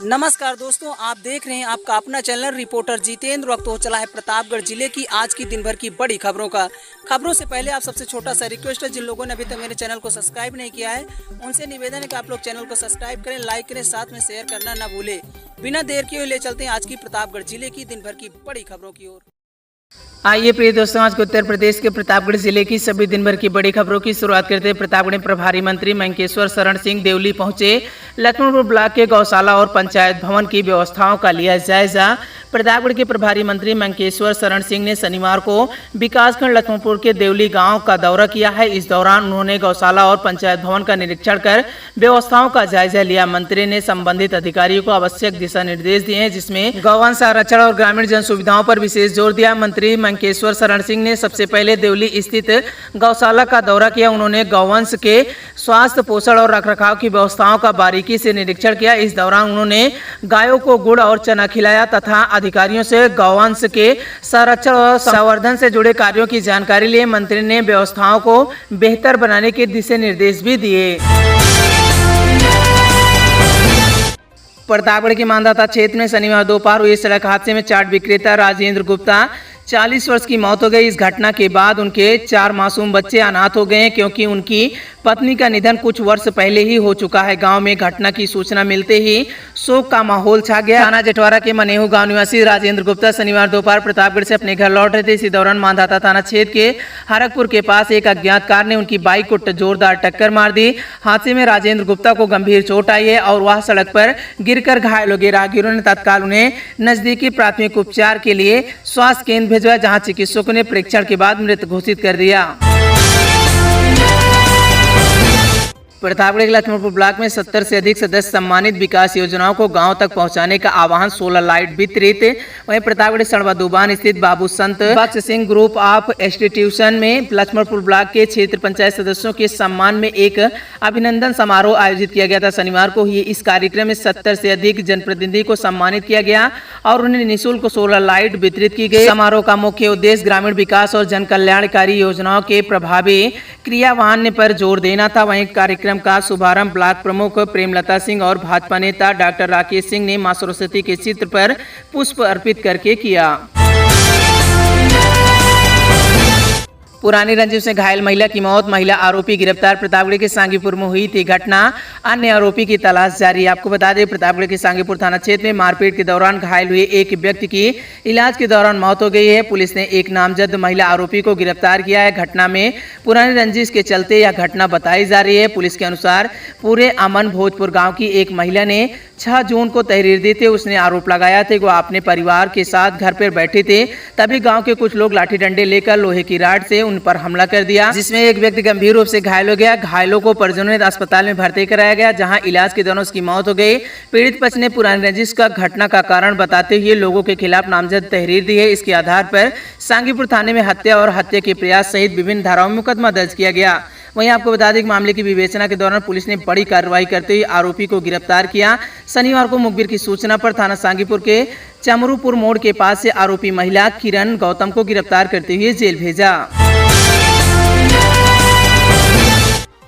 नमस्कार दोस्तों, आप देख रहे हैं आपका अपना चैनल रिपोर्टर जितेंद्र। वक्त हो चला है प्रतापगढ़ जिले की आज की दिन भर की बड़ी खबरों से पहले आप सबसे छोटा सा रिक्वेस्ट है, जिन लोगों ने अभी तक मेरे चैनल को सब्सक्राइब नहीं किया है उनसे निवेदन है कि आप लोग चैनल को सब्सक्राइब करें, लाइक करें, साथ में शेयर करना ना भूले। बिना देर किए ले चलते हैं आज की प्रतापगढ़ जिले की दिन भर की बड़ी खबरों की ओर। आइए प्रिय दोस्तों, आज को उत्तर प्रदेश के प्रतापगढ़ जिले की सभी दिन भर की बड़ी खबरों की शुरुआत करते हैं। प्रतापगढ़ प्रभारी मंत्री मंकेश्वर शरण सिंह देवली पहुंचे। लक्ष्मणपुर ब्लॉक के गौशाला और पंचायत भवन की व्यवस्थाओं का लिया जायजा। प्रतापगढ़ के प्रभारी मंत्री मंकेश्वर शरण सिंह ने शनिवार को विकासखंड लक्ष्मणपुर के देवली गांव का दौरा किया है। इस दौरान उन्होंने गौशाला और पंचायत भवन का निरीक्षण कर व्यवस्थाओं का जायजा लिया। मंत्री ने संबंधित अधिकारियों को आवश्यक दिशा निर्देश दिए, जिसमें गौवंश संरक्षण और ग्रामीण जन सुविधाओं पर विशेष जोर दिया। मंत्री मंकेश्वर शरण सिंह ने सबसे पहले देवली स्थित गौशाला का दौरा किया। उन्होंने गौवंश के स्वास्थ्य, पोषण और रखरखाव की व्यवस्थाओं का बारीकी से निरीक्षण किया। इस दौरान उन्होंने गायों को गुड़ और चना खिलाया तथा अधिकारियों से गौवंश के संरक्षण और संवर्धन से जुड़े कार्यों की जानकारी लिए। मंत्री ने व्यवस्थाओं को बेहतर बनाने के दिशा निर्देश भी दिए। प्रतापगढ़ के मानदाता क्षेत्र में शनिवार दोपहर हुए सड़क हादसे में चाट विक्रेता राजेंद्र गुप्ता 40 वर्ष की मौत हो गई। इस घटना के बाद उनके 4 मासूम बच्चे अनाथ हो गए, क्योंकि उनकी पत्नी का निधन कुछ वर्ष पहले ही हो चुका है। गांव में घटना की सूचना मिलते ही शोक का माहौल छा गया। थाना जटवारा के मनेहू गांव निवासी राजेंद्र गुप्ता शनिवार दोपहर प्रतापगढ़ से अपने घर लौट रहे थे। इसी दौरान मानधाता थाना क्षेत्र के हरकपुर के पास एक अज्ञात कार ने उनकी बाइक को जोरदार टक्कर मार दी। हादसे में राजेंद्र गुप्ता को गंभीर चोट आई है और वह सड़क पर गिरकर घायल हो गए। राहगीरों ने तत्काल उन्हें नजदीकी प्राथमिक उपचार के लिए स्वास्थ्य केंद्र भेजवाया, जहां चिकित्सकों ने परीक्षण के बाद मृत घोषित कर दिया। प्रतापगढ़ के लक्ष्मणपुर ब्लॉक में 70 से अधिक सदस्य सम्मानित विकास योजनाओं को गांव तक पहुंचाने का आह्वान, 16 लाइट वितरित। वहीं प्रतापगढ़ सड़वा दुबान स्थित बाबू संत बख्श सिंह ग्रुप ऑफ इंस्टीट्यूशन में लक्ष्मणपुर ब्लॉक के क्षेत्र पंचायत सदस्यों के सम्मान में एक अभिनंदन समारोह आयोजित किया गया था। शनिवार को ही इस कार्यक्रम में 70 से अधिक जनप्रतिनिधि को सम्मानित किया गया और उन्हें निःशुल्क 16 लाइट वितरित की गई। समारोह का मुख्य उद्देश्य ग्रामीण विकास और जन कल्याणकारी योजनाओं के प्रभावी क्रियान्वयन पर जोर देना था। वहीं कार्यक्रम का शुभारंभ ब्लॉक प्रमुख प्रेमलता सिंह और भाजपा नेता डॉक्टर राकेश सिंह ने मां सरस्वती के चित्र पर पुष्प अर्पित करके किया। पुरानी रंजिश में घायल महिला की मौत, महिला आरोपी गिरफ्तार। प्रतापगढ़ के सांगीपुर में हुई थी घटना, अन्य आरोपी की तलाश जारी। आपको बता दें, प्रतापगढ़ के सांगीपुर थाना क्षेत्र में मारपीट के दौरान घायल हुए एक व्यक्ति की इलाज के दौरान मौत हो गई है। पुलिस ने एक नामजद महिला आरोपी को गिरफ्तार किया है। घटना में पुरानी रंजिश के चलते यह घटना बताई जा रही है। पुलिस के अनुसार पूरे अमन भोजपुर गाँव की एक महिला ने 6 जून को तहरीर दी थी। उसने आरोप लगाया था कि वो अपने परिवार के साथ घर पर बैठे थे, तभी गांव के कुछ लोग लाठी डंडे लेकर लोहे की राड से उन पर हमला कर दिया, जिसमें एक व्यक्ति गंभीर रूप से घायल हो गया। घायलों को परिजनों ने अस्पताल में भर्ती कराया गया, जहां इलाज के दौरान उसकी मौत हो गई। पीड़ित पक्ष ने पुरानी रंजिश का घटना का कारण बताते हुए लोगों के खिलाफ नामजद तहरीर दी है। इसके आधार पर सांगीपुर थाने में हत्या और हत्या के प्रयास सहित विभिन्न धाराओं में मुकदमा दर्ज किया गया। वहीं आपको बता दें कि मामले की विवेचना के दौरान पुलिस ने बड़ी कार्रवाई करते हुए आरोपी को गिरफ्तार किया। शनिवार को मुखबिर की सूचना पर थाना सांगीपुर के चमरूपुर मोड़ के पास से आरोपी महिला किरण गौतम को गिरफ्तार करते हुए जेल भेजा।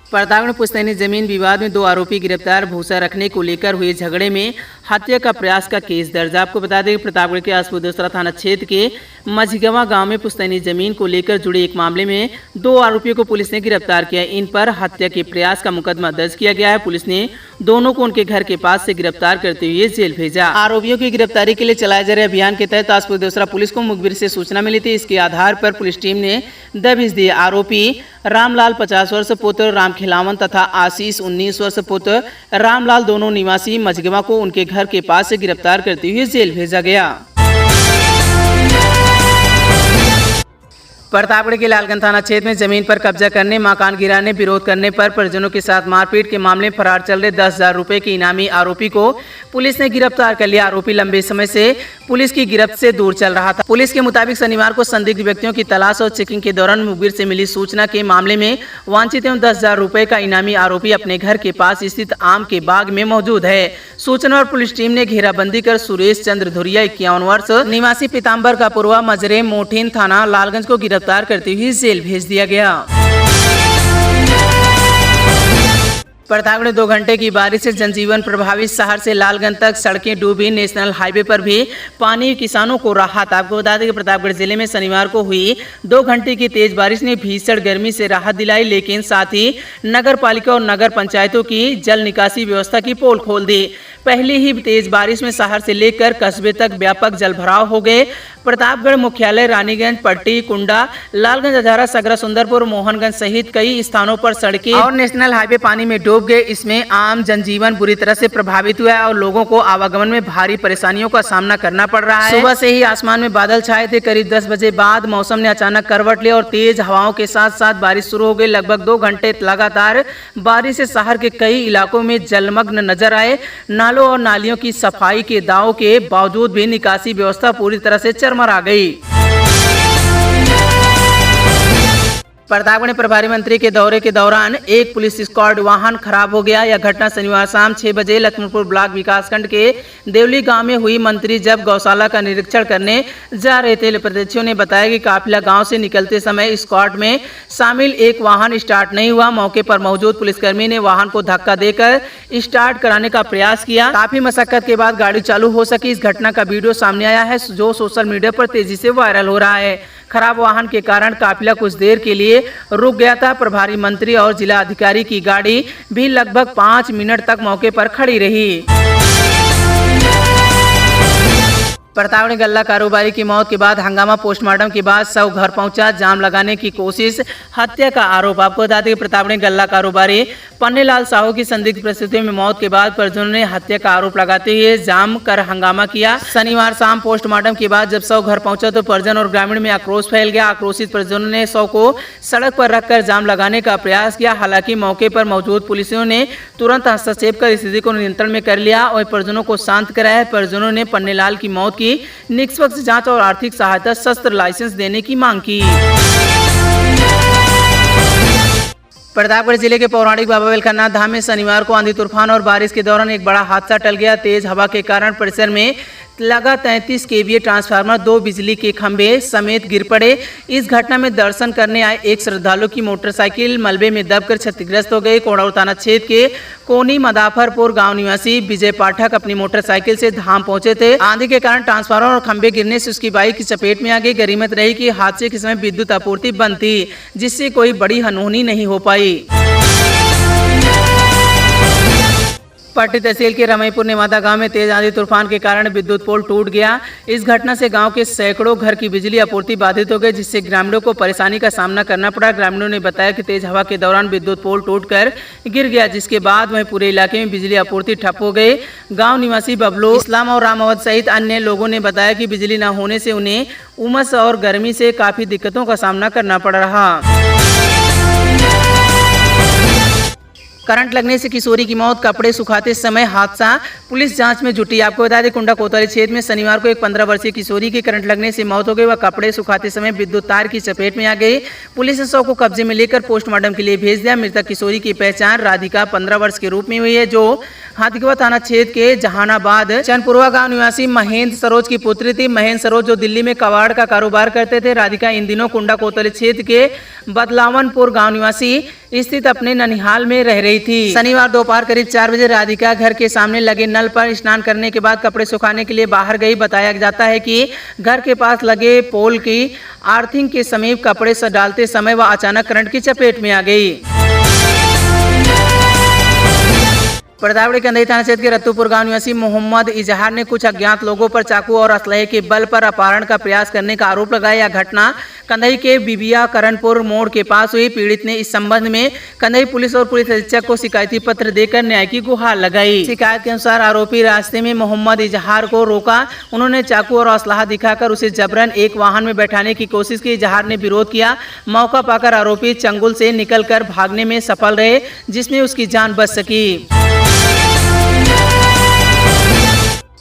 प्रतापगढ़ पुश्तैनी जमीन विवाद में 2 आरोपी गिरफ्तार। भूसा रखने को लेकर हुए झगड़े में हत्या का प्रयास का केस दर्ज। आपको बता दें कि प्रतापगढ़ के आसपुर थाना क्षेत्र के मझगवा गांव में पुश्तैनी जमीन को लेकर जुड़े एक मामले में 2 आरोपियों को पुलिस ने गिरफ्तार किया। इन पर हत्या के प्रयास का मुकदमा दर्ज किया गया है। पुलिस ने दोनों को उनके घर के पास से गिरफ्तार करते हुए जेल भेजा। आरोपियों की गिरफ्तारी के लिए चलाए जा रहे अभियान के तहत आसपुर पुलिस को मुखबिर से सूचना मिली थी। इसके आधार पर पुलिस टीम ने दबिश दी। आरोपी रामलाल 50 वर्ष पुत्र राम खिलावन तथा आशीष 19 वर्ष पुत्र रामलाल दोनों निवासी मझगवा को उनके घर के पास से गिरफ्तार करते हुए जेल भेजा गया। प्रतापगढ़ के लालगंज थाना क्षेत्र में जमीन पर कब्जा करने, मकान गिराने, विरोध करने पर परिजनों के साथ मारपीट के मामले में फरार चल रहे 10,000 रुपए के इनामी आरोपी को पुलिस ने गिरफ्तार कर लिया। आरोपी लंबे समय से पुलिस की गिरफ्त से दूर चल रहा था। पुलिस के मुताबिक शनिवार को संदिग्ध व्यक्तियों की तलाश और चेकिंग के दौरान मुखबिर से मिली सूचना के मामले में वांछित एवं 10,000 रुपए का इनामी आरोपी अपने घर के पास स्थित आम के बाग में मौजूद है। सूचना पर पुलिस टीम ने घेराबंदी कर सुरेश चंद्र धुरिया 51 वर्ष निवासी पीताम्बर का पूर्वा मजरे मोठीन थाना लालगंज को गिरफ्तार करते हुए जेल भेज दिया गया। प्रतापगढ़ 2 घंटे की बारिश से जनजीवन प्रभावित। शहर से लालगंज तक सड़कें डूबी। नेशनल हाईवे पर भी पानी। किसानों को राहत। आपको बता दें कि प्रतापगढ़ जिले में शनिवार को हुई 2 घंटे की तेज बारिश ने भीषण गर्मी से राहत दिलाई, लेकिन साथ ही नगर पालिका और नगर पंचायतों की जल निकासी व्यवस्था की पोल खोल दी। पहली ही तेज बारिश में शहर से लेकर कस्बे तक व्यापक जलभराव हो गए। प्रतापगढ़ मुख्यालय, रानीगंज, पट्टी, कुंडा, लालगंज, अजारा, सगरा, सुंदरपुर, मोहनगंज सहित कई स्थानों पर सड़कें और नेशनल हाईवे पानी में डूब गए। इसमें आम जनजीवन बुरी तरह से प्रभावित हुआ है और लोगों को आवागमन में भारी परेशानियों का सामना करना पड़ रहा है। सुबह से ही आसमान में बादल छाए थे। करीब 10 बजे बाद मौसम ने अचानक करवट ली और तेज हवाओं के साथ साथ बारिश शुरू हो गई। लगभग 2 घंटे लगातार बारिश से शहर के कई इलाकों में जलमग्न नजर आए। नालों और नालियों की सफाई के दावों के बावजूद भी निकासी व्यवस्था पूरी तरह से चरमरा गई। प्रतापगढ़ में प्रभारी मंत्री के दौरे के दौरान एक पुलिस स्क्वाड वाहन खराब हो गया। यह घटना शनिवार शाम 6 बजे लक्ष्मणपुर ब्लॉक विकासखंड के देवली गांव में हुई। मंत्री जब गौशाला का निरीक्षण करने जा रहे थे, प्रत्यक्षियों ने बताया कि काफिला गांव से निकलते समय स्क्वाड में शामिल एक वाहन स्टार्ट नहीं हुआ। मौके पर मौजूद पुलिसकर्मी ने वाहन को धक्का देकर स्टार्ट कराने का प्रयास किया। काफी मशक्कत के बाद गाड़ी चालू हो सकी। इस घटना का वीडियो सामने आया है, जो सोशल मीडिया पर तेजी से वायरल हो रहा है। खराब वाहन के कारण काफिला कुछ देर के लिए रुक गया था। प्रभारी मंत्री और जिला अधिकारी की गाड़ी भी लगभग 5 मिनट तक मौके पर खड़ी रही। प्रतापगढ़ गल्ला कारोबारी की मौत के बाद हंगामा। पोस्टमार्टम के बाद शव घर पहुंचा। जाम लगाने की कोशिश, हत्या का आरोप। आपको बता दें कि प्रतापगढ़ गल्ला कारोबारी पन्नेलाल साहू की संदिग्ध परिस्थितियों में मौत के बाद परिजनों ने हत्या का आरोप लगाते हुए जाम कर हंगामा किया। शनिवार शाम पोस्टमार्टम के बाद जब शव घर पहुंचा तो परिजन और ग्रामीण में आक्रोश फैल गया। आक्रोशित परिजनों ने शव को सड़क पर रखकर जाम लगाने का प्रयास किया। हालांकि मौके पर मौजूद पुलिसियों ने तुरंत हस्तक्षेप कर स्थिति को नियंत्रण में कर लिया और परिजनों को शांत कराया। परिजनों ने पन्नेलाल की मौत की निष्पक्ष जांच और आर्थिक सहायता, शस्त्र लाइसेंस देने की मांग की। प्रतापगढ़ जिले के पौराणिक बाबा बैलखनाथ धाम में शनिवार को आंधी तूफान और बारिश के दौरान एक बड़ा हादसा टल गया। तेज हवा के कारण परिसर में लगा 33 kVA ट्रांसफार्मर 2 बिजली के खंभे समेत गिर पड़े। इस घटना में दर्शन करने आए एक श्रद्धालु की मोटरसाइकिल मलबे में दबकर क्षतिग्रस्त हो गई। कोडाऊ थाना क्षेत्र के कोनी मदाफरपुर गांव निवासी विजय पाठक अपनी मोटरसाइकिल से धाम पहुंचे थे। आंधी के कारण ट्रांसफार्मर और खंभे गिरने से उसकी बाइक की चपेट में आ गई। गनीमत रही कि हादसे के समय विद्युत आपूर्ति बंद थी, जिससे कोई बड़ी अनहोनी नहीं हो पाई। पट्टी तहसील के रमईपुर नेवादा गांव में तेज आंधी तूफान के कारण विद्युत पोल टूट गया। इस घटना से गांव के सैकड़ों घर की बिजली आपूर्ति बाधित हो गई, जिससे ग्रामीणों को परेशानी का सामना करना पड़ा। ग्रामीणों ने बताया कि तेज हवा के दौरान विद्युत पोल टूटकर गिर गया, जिसके बाद वहीं पूरे इलाके में बिजली आपूर्ति ठप हो गई। गाँव निवासी बबलू, इस्लाम और रामावत सहित अन्य लोगों ने बताया कि बिजली न होने से उन्हें उमस और गर्मी से काफी दिक्कतों का सामना करना पड़ रहा। करंट लगने से किशोरी की मौत, कपड़े सुखाते समय हादसा, पुलिस जांच में जुटी। आपको बता दें कुंडा कोतवाली क्षेत्र में शनिवार को एक 15 वर्षीय किशोरी की करंट लगने से मौत हो गई। वह कपड़े सुखाते समय विद्युत तार की चपेट में आ गई। पुलिस ने शव को कब्जे में लेकर पोस्टमार्टम के लिए भेज दिया। मृतक किशोरी की पहचान राधिका 15 वर्ष के रूप में हुई है, जो हाथीगवा थाना क्षेत्र के जहानाबाद चंदपुरवा गांव निवासी महेंद्र सरोज की पुत्री थी। महेंद्र सरोज जो दिल्ली में कबाड़ का कारोबार करते थे। राधिका इन दिनों कुंडा कोतवाली क्षेत्र के बदलावनपुर गांव निवासी स्थित अपने ननिहाल में रह रही थी। शनिवार दोपहर करीब 4 बजे राधिका घर के सामने लगे नल पर स्नान करने के बाद कपड़े सुखाने के लिए बाहर गई। बताया जाता है कि घर के पास लगे पोल की आर्थिंग के समीप कपड़े डालते समय वह अचानक करंट की चपेट में आ गई। प्रतापगढ़ के अंधई थाना क्षेत्र के रत्तूपुर गांव निवासी मोहम्मद इजहार ने कुछ अज्ञात लोगों पर चाकू और असलहे के बल पर अपहरण का प्रयास करने का आरोप लगाया। यह घटना कंधई के बिबिया करणपुर मोड़ के पास हुई। पीड़ित ने इस संबंध में कंधई पुलिस और पुलिस अधीक्षक को शिकायती पत्र देकर न्याय की गुहार लगाई। शिकायत के अनुसार आरोपी रास्ते में मोहम्मद इजहार को रोका। उन्होंने चाकू और असलहा दिखाकर उसे जबरन एक वाहन में बैठाने की कोशिश की। इजहार ने विरोध किया। मौका पाकर आरोपी चंगुल से निकलकर भागने में सफल रहे, जिसमें उसकी जान बच सकी।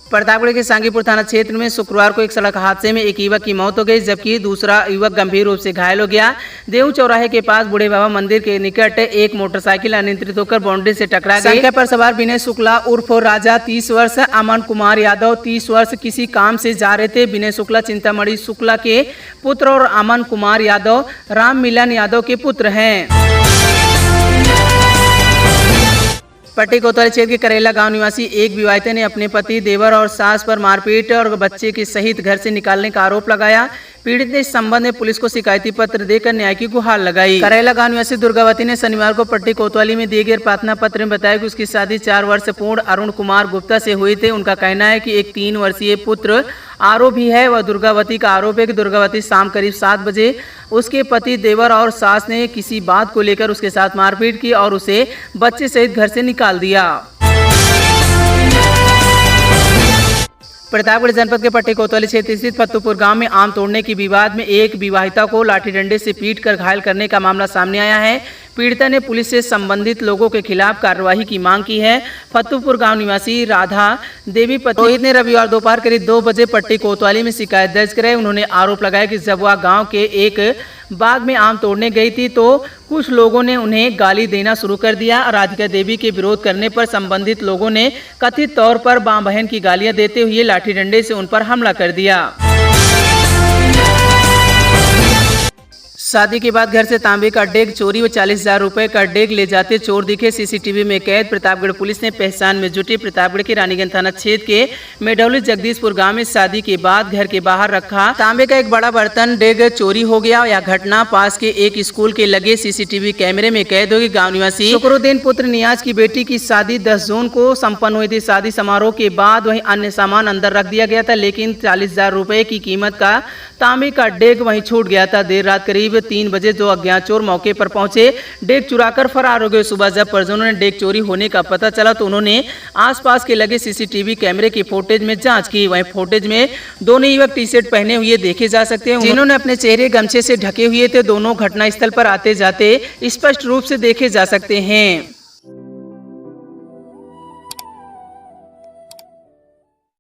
प्रतापगढ़ के सांगीपुर थाना क्षेत्र में शुक्रवार को एक सड़क हादसे में एक युवक की मौत हो गई, जबकि दूसरा युवक गंभीर रूप से घायल हो गया। देव चौराहे के पास बूढ़े बाबा मंदिर के निकट एक मोटरसाइकिल अनियंत्रित होकर बाउंड्री से टकरा गई। साइकिल पर सवार विनय शुक्ला उर्फ राजा 30 वर्ष, अमन कुमार यादव 30 वर्ष किसी काम से जा रहे थे। विनय शुक्ला चिंतामणि शुक्ला के पुत्र और अमन कुमार यादव राम मिलन यादव के पुत्र हैं। पट्टी कोतवाली क्षेत्र के करेला गांव निवासी एक विवाहिता ने अपने पति, देवर और सास पर मारपीट और बच्चे के सहित घर से निकालने का आरोप लगाया। पीड़ित ने इस संबंध में पुलिस को शिकायती पत्र देकर न्याय की गुहार लगाई। करेला गांव निवासी दुर्गावती ने शनिवार को पट्टी कोतवाली में दिए गए प्रार्थना पत्र में बताया कि उसकी शादी 4 वर्ष पूर्ण अरुण कुमार गुप्ता से हुई थी। उनका कहना है कि एक 3 वर्षीय पुत्र आरोपी है। वह दुर्गावती का आरोप है कि दुर्गावती शाम करीब 7 बजे उसके पति, देवर और सास ने किसी बात को लेकर उसके साथ मारपीट की और उसे बच्चे सहित घर से निकाल दिया। प्रतापगढ़ जनपद के पट्टी कोतवाली क्षेत्र स्थित फत्तूपुर गांव में आम तोड़ने की विवाद में एक विवाहिता को लाठी डंडे से पीटकर घायल करने का मामला सामने आया है। पीड़िता ने पुलिस से संबंधित लोगों के खिलाफ कार्रवाई की मांग की है। फत्तूपुर गांव निवासी राधा देवी रोहित ने रविवार दोपहर करीब 2 बजे पट्टी कोतवाली में शिकायत दर्ज कराई। उन्होंने आरोप लगाया कि जब वह गाँव के एक बाग में आम तोड़ने गई थी तो कुछ लोगों ने उन्हें गाली देना शुरू कर दिया। राधिका देवी के विरोध करने पर संबंधित लोगों ने कथित तौर पर मां बहन की गालियां देते हुए लाठी डंडे से उन पर हमला कर दिया। शादी के बाद घर से तांबे का डेग चोरी व 40,000 रुपए का डेग ले जाते चोर दिखे सीसीटीवी में कैद। प्रतापगढ़ पुलिस ने पहचान में जुटी। प्रतापगढ़ के रानीगंज थाना क्षेत्र के मेढौली जगदीशपुर गांव में शादी के बाद घर के बाहर रखा तांबे का एक बड़ा बर्तन डेग चोरी हो गया। यह घटना पास के एक स्कूल के लगे सीसीटीवी कैमरे में कैद होगी। गाँव निवासी शुक्रुद्दीन पुत्र नियाज की बेटी की शादी 10 जून को सम्पन्न हुई थी। शादी समारोह के बाद वहीं अन्य सामान अंदर रख दिया गया था, लेकिन 40,000 रुपए की कीमत का तांबे का डेग वहीं छूट गया था। देर रात करीब 3 बजे 2 अज्ञात चोर मौके पर पहुंचे, डेग चुराकर फरार हो गए। सुबह जब परिजनों ने डेग चोरी होने का पता चला तो उन्होंने आसपास के लगे सीसीटीवी कैमरे की फुटेज में जांच की। वहीं फुटेज में दोनों युवक टी-शर्ट पहने हुए देखे जा सकते हैं, जिन्होंने अपने चेहरे गमछे से ढके हुए थे। दोनों घटनास्थल पर आते जाते स्पष्ट रूप से देखे जा सकते हैं।